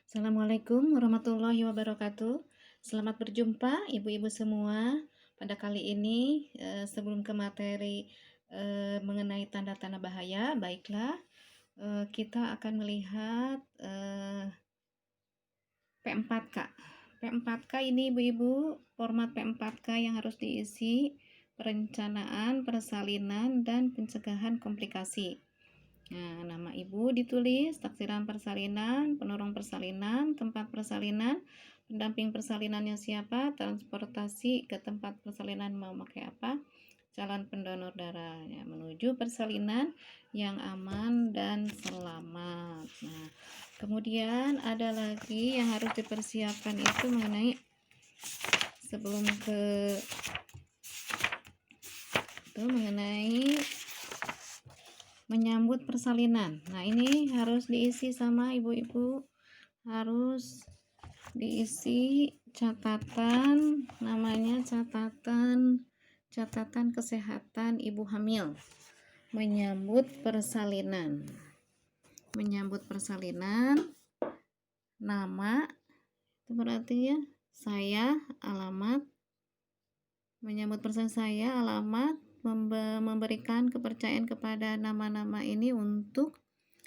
Assalamualaikum warahmatullahi wabarakatuh. Selamat berjumpa ibu-ibu semua. Pada kali ini sebelum ke materi mengenai tanda-tanda bahaya, baiklah kita akan melihat P4K. P4K ini ibu-ibu, format P4K yang harus diisi: perencanaan, persalinan, dan pencegahan komplikasi. Nah, nama ibu ditulis, taksiran persalinan, penolong persalinan, tempat persalinan, pendamping persalinannya siapa, transportasi ke tempat persalinan mau pakai apa, calon pendonor darah ya, menuju persalinan yang aman dan selamat. Nah, kemudian ada lagi yang harus dipersiapkan itu mengenai sebelum ke itu mengenai menyambut persalinan. Nah, ini harus diisi sama ibu-ibu, harus diisi catatan, namanya catatan kesehatan ibu hamil menyambut persalinan. Menyambut persalinan, nama itu berarti ya saya, alamat, menyambut persalinan saya, alamat, memberikan kepercayaan kepada nama-nama ini untuk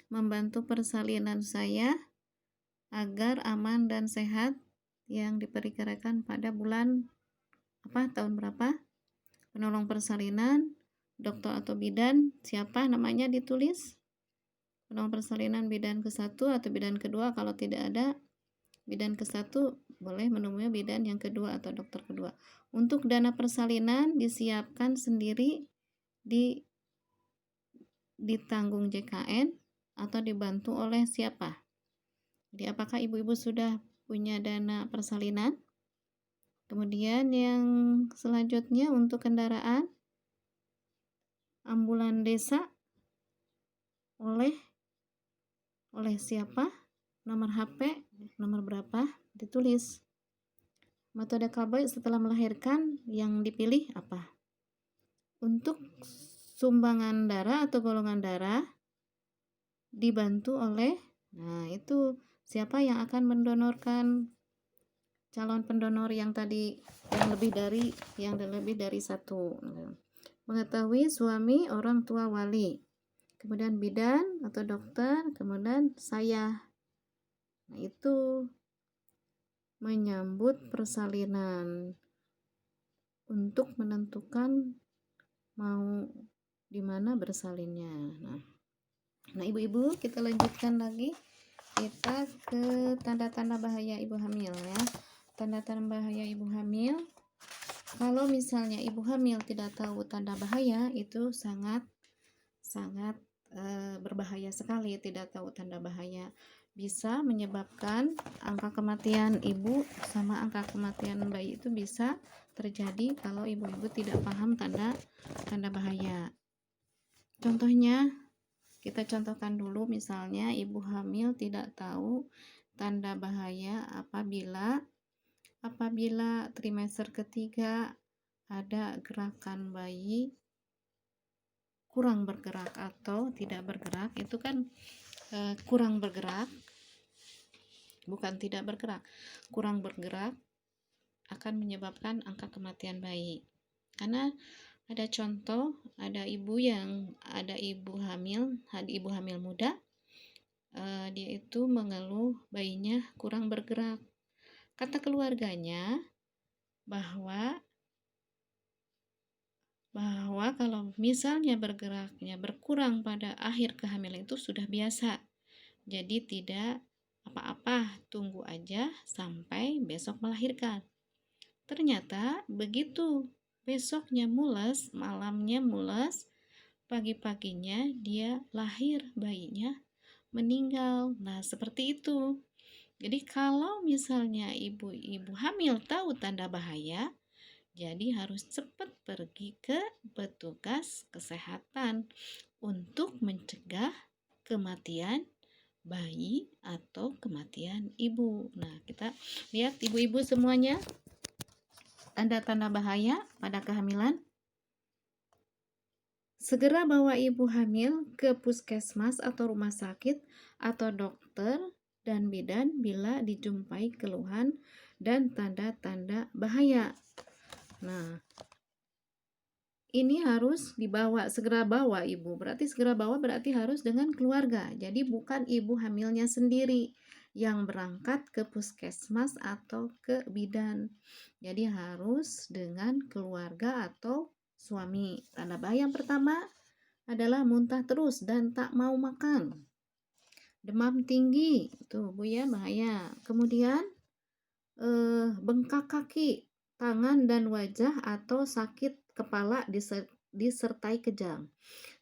membantu persalinan saya agar aman dan sehat, yang diperkirakan pada bulan tahun berapa, penolong persalinan, dokter atau bidan siapa namanya ditulis, penolong persalinan bidan ke-1 atau bidan kedua. Kalau tidak ada bidan ke-1, boleh menemui bidan yang kedua atau dokter kedua. Untuk dana persalinan disiapkan sendiri, ditanggung JKN atau dibantu oleh siapa. Jadi apakah ibu-ibu sudah punya dana persalinan? Kemudian yang selanjutnya untuk kendaraan ambulan desa oleh siapa, nomor HP, nomor berapa, ditulis. Metode KB setelah melahirkan yang dipilih apa? Untuk sumbangan darah atau golongan darah dibantu oleh, nah itu siapa yang akan mendonorkan, calon pendonor yang tadi yang lebih dari satu. Mengetahui suami, orang tua, wali, kemudian bidan atau dokter, kemudian saya. Nah, itu menyambut persalinan untuk menentukan mau di mana bersalinnya. Nah, ibu-ibu, kita lanjutkan lagi. Kita ke tanda-tanda bahaya ibu hamil ya. Tanda-tanda bahaya ibu hamil. Kalau misalnya ibu hamil tidak tahu tanda bahaya, itu sangat berbahaya sekali. Tidak tahu tanda bahaya bisa menyebabkan angka kematian ibu sama angka kematian bayi itu bisa terjadi kalau ibu-ibu tidak paham tanda bahaya. Contohnya, kita contohkan dulu, misalnya ibu hamil tidak tahu tanda bahaya apabila trimester ketiga ada gerakan bayi kurang bergerak atau tidak bergerak. Itu kan kurang bergerak, bukan tidak bergerak. Kurang bergerak akan menyebabkan angka kematian bayi. Karena ada contoh, ada ibu hamil muda, dia itu mengeluh bayinya kurang bergerak. Kata keluarganya bahwa kalau misalnya bergeraknya berkurang pada akhir kehamilan itu sudah biasa. Jadi tidak apa-apa, tunggu aja sampai besok melahirkan. Ternyata begitu besoknya mules, malamnya mules, pagi-paginya dia lahir, bayinya meninggal. Nah, seperti itu. Jadi kalau misalnya ibu-ibu hamil tahu tanda bahaya, jadi harus cepat pergi ke petugas kesehatan untuk mencegah kematian bayi atau kematian ibu. Nah, kita lihat ibu-ibu semuanya, tanda-tanda bahaya pada kehamilan. Segera bawa ibu hamil ke puskesmas atau rumah sakit atau dokter dan bidan bila dijumpai keluhan dan tanda-tanda bahaya. Nah, ini harus dibawa, segera bawa ibu. Berarti segera bawa berarti harus dengan keluarga. Jadi bukan ibu hamilnya sendiri yang berangkat ke puskesmas atau ke bidan. Jadi harus dengan keluarga atau suami. Tanda bahaya yang pertama adalah muntah terus dan tak mau makan. Demam tinggi, tuh Bu ya, bahaya. Kemudian bengkak kaki, tangan dan wajah atau sakit kepala disertai kejang.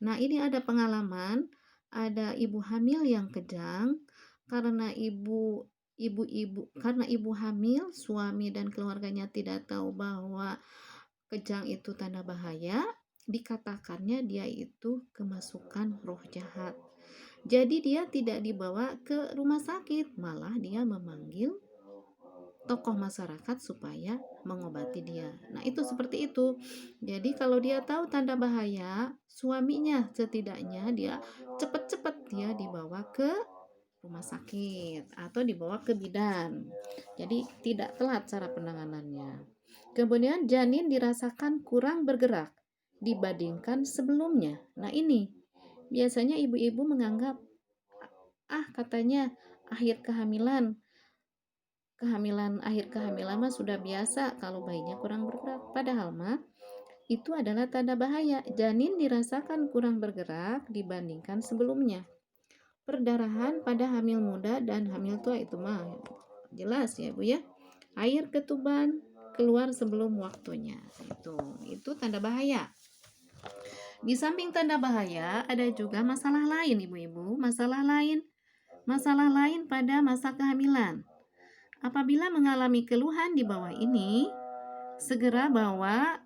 Nah, ini ada pengalaman, ada ibu hamil yang kejang karena karena ibu hamil, suami dan keluarganya tidak tahu bahwa kejang itu tanda bahaya, dikatakannya dia itu kemasukan roh jahat. Jadi dia tidak dibawa ke rumah sakit, malah dia memanggil tokoh masyarakat supaya mengobati dia. Nah, itu seperti itu. Jadi kalau dia tahu tanda bahaya, suaminya setidaknya dia cepat-cepat dia dibawa ke rumah sakit atau dibawa ke bidan. Jadi tidak telat cara penanganannya. Kemudian janin dirasakan kurang bergerak dibandingkan sebelumnya. Nah, ini biasanya ibu-ibu menganggap katanya akhir kehamilan mah sudah biasa kalau bayinya kurang bergerak. Padahal mah itu adalah tanda bahaya. Janin dirasakan kurang bergerak dibandingkan sebelumnya. Perdarahan pada hamil muda dan hamil tua itu mah jelas ya Bu ya. Air ketuban keluar sebelum waktunya. Itu tanda bahaya. Di samping tanda bahaya, ada juga masalah lain ibu-ibu, masalah lain pada masa kehamilan. Apabila mengalami keluhan di bawah ini, segera bawa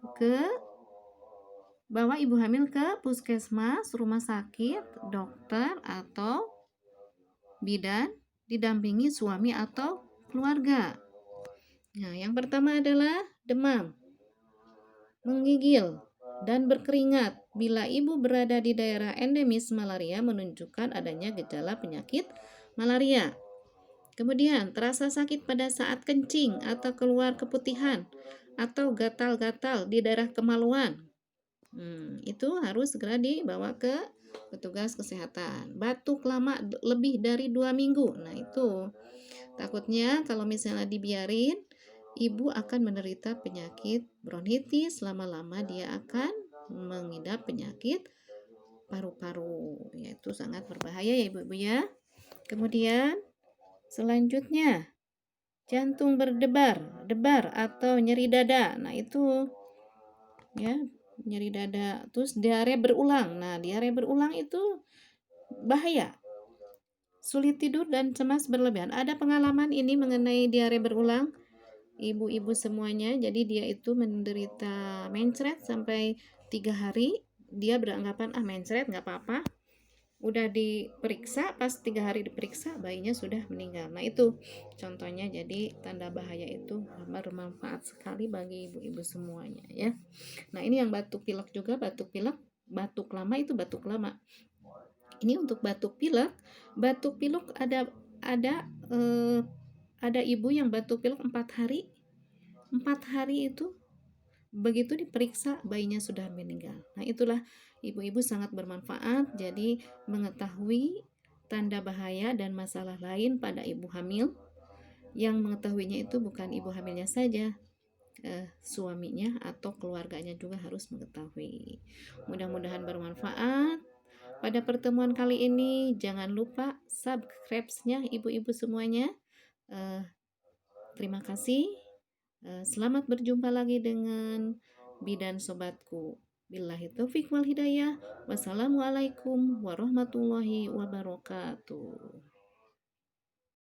ibu hamil ke puskesmas, rumah sakit, dokter atau bidan, didampingi suami atau keluarga. Nah, yang pertama adalah demam, menggigil, dan berkeringat bila ibu berada di daerah endemis malaria menunjukkan adanya gejala penyakit malaria. Kemudian terasa sakit pada saat kencing atau keluar keputihan atau gatal-gatal di daerah kemaluan. Itu harus segera dibawa ke petugas kesehatan. Batuk lama lebih dari 2 minggu. Nah, itu takutnya kalau misalnya dibiarin, ibu akan menderita penyakit bronkitis, lama-lama dia akan mengidap penyakit paru-paru, yaitu sangat berbahaya ya ibu-ibu ya. Kemudian selanjutnya jantung berdebar atau nyeri dada. Nah, itu ya, nyeri dada. Terus diare berulang. Nah, diare berulang itu bahaya. Sulit tidur dan cemas berlebihan. Ada pengalaman ini mengenai diare berulang? Ibu-ibu semuanya, jadi dia itu menderita mencret sampai 3 hari. Dia beranggapan mencret nggak apa-apa. Udah diperiksa, pas 3 hari diperiksa bayinya sudah meninggal. Nah, itu contohnya. Jadi tanda bahaya itu bermanfaat sekali bagi ibu-ibu semuanya ya. Nah, ini yang batuk pilek juga, batuk lama itu batuk lama. Ini untuk batuk pilek ada ibu yang batuk pilek 4 hari. 4 hari itu begitu diperiksa bayinya sudah meninggal. Nah, itulah ibu-ibu sangat bermanfaat. Jadi mengetahui tanda bahaya dan masalah lain pada ibu hamil. Yang mengetahuinya itu bukan ibu hamilnya saja, suaminya atau keluarganya juga harus mengetahui. Mudah-mudahan bermanfaat. Pada pertemuan kali ini jangan lupa subscribe-nya ibu-ibu semuanya. Terima kasih. Selamat berjumpa lagi dengan bidan sobatku. Billahi taufiq wal hidayah. Wassalamualaikum warahmatullahi wabarakatuh.